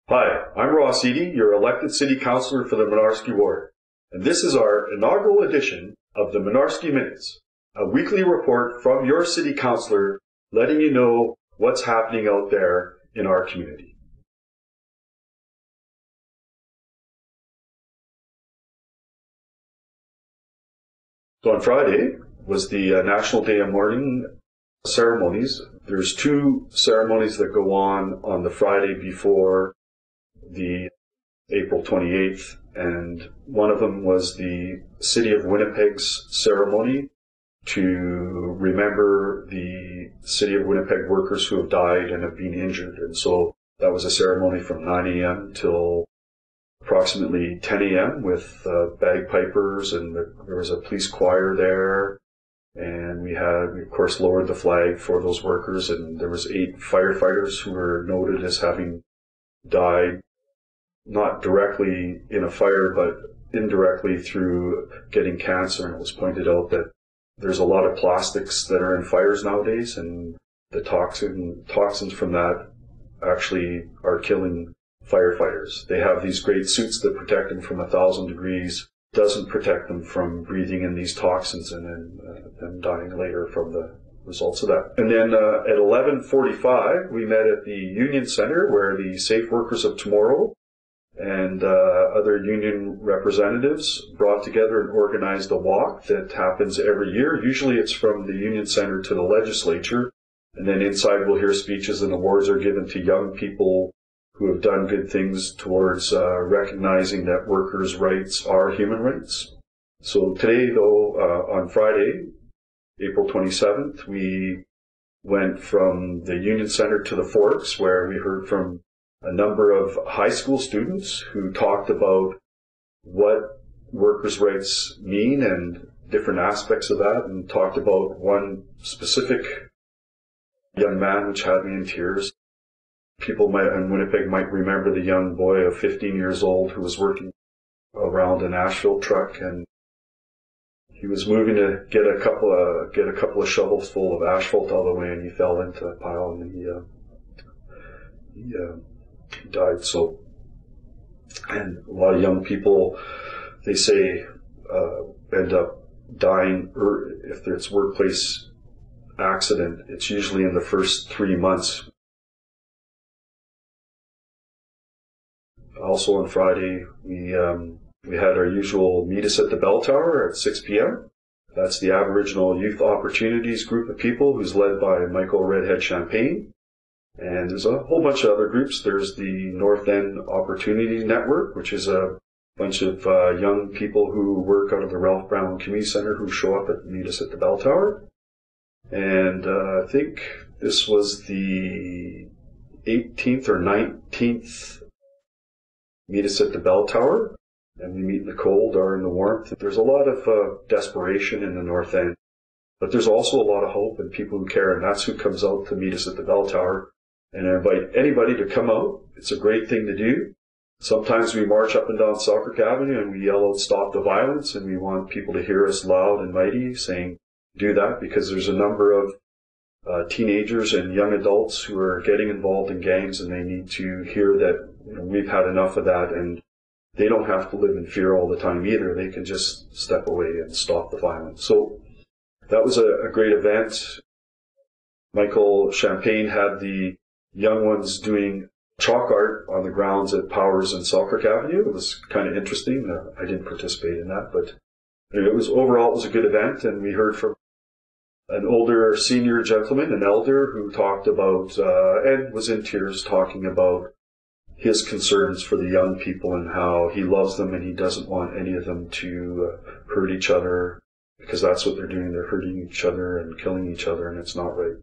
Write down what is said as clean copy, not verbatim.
Hi, I'm Ross Eadie, your elected City Councillor for the Mynarski Ward, and this is our inaugural edition of the Mynarski Minutes, a weekly report from your City Councillor letting you know what's happening out there in our community. So on Friday was the National Day of Mourning ceremonies. There's two ceremonies that go on the Friday before the April 28th, and one of them was the City of Winnipeg's ceremony to remember the City of Winnipeg workers who have died and have been injured. And so that was a ceremony from 9 a.m. till approximately 10 a.m. with bagpipers, and there was a police choir there. And we of course lowered the flag for those workers, and there was 8 firefighters who were noted as having died, not directly in a fire, but indirectly through getting cancer. And it was pointed out that there's a lot of plastics that are in fires nowadays, and the toxins from that actually are killing firefighters. They have these great suits that protect them from 1,000 degrees, doesn't protect them from breathing in these toxins and then them dying later from the results of that. And then at 11:45, we met at the Union Center, where the Safe Workers of Tomorrow and other union representatives brought together and organized a walk that happens every year. Usually it's from the Union Center to the legislature, and then inside we'll hear speeches and awards are given to young people who have done good things towards recognizing that workers' rights are human rights. So today, though, on Friday, April 27th, we went from the Union Center to the Forks, where we heard from a number of high school students who talked about what workers' rights mean and different aspects of that, and talked about one specific young man which had me in tears. People in Winnipeg might remember the young boy of 15 years old who was working around an asphalt truck, and he was moving to get a couple of shovels full of asphalt out of the way, and he fell into a pile, and he died. So, and a lot of young people, they say, end up dying, or if it's workplace accident, it's usually in the first 3 months. Also on Friday, we had our usual Meet Us at the Bell Tower at 6 p.m. That's the Aboriginal Youth Opportunities group of people, who's led by Michael Redhead Champagne. And there's a whole bunch of other groups. There's the North End Opportunity Network, which is a bunch of young people who work out of the Ralph Brown Community Center who show up at Meet Us at the Bell Tower. And I think this was the 18th or 19th Meet Us at the Bell Tower, and we meet in the cold or in the warmth. There's a lot of desperation in the North End, but there's also a lot of hope and people who care, and that's who comes out to Meet Us at the Bell Tower. And I invite anybody to come out. It's a great thing to do. Sometimes we march up and down Selkirk Avenue and we yell out, "Stop the violence," and we want people to hear us loud and mighty saying, do that, because there's a number of teenagers and young adults who are getting involved in gangs, and they need to hear that we've had enough of that, and they don't have to live in fear all the time either. They can just step away and stop the violence. So that was a great event. Michael Champagne had the young ones doing chalk art on the grounds at Powers and Selkirk Avenue. It was kind of interesting. I didn't participate in that, but overall it was a good event, and we heard from an older senior gentleman, an elder, who talked about, and was in tears talking about his concerns for the young people and how he loves them and he doesn't want any of them to hurt each other, because that's what they're doing. They're hurting each other and killing each other, and it's not right.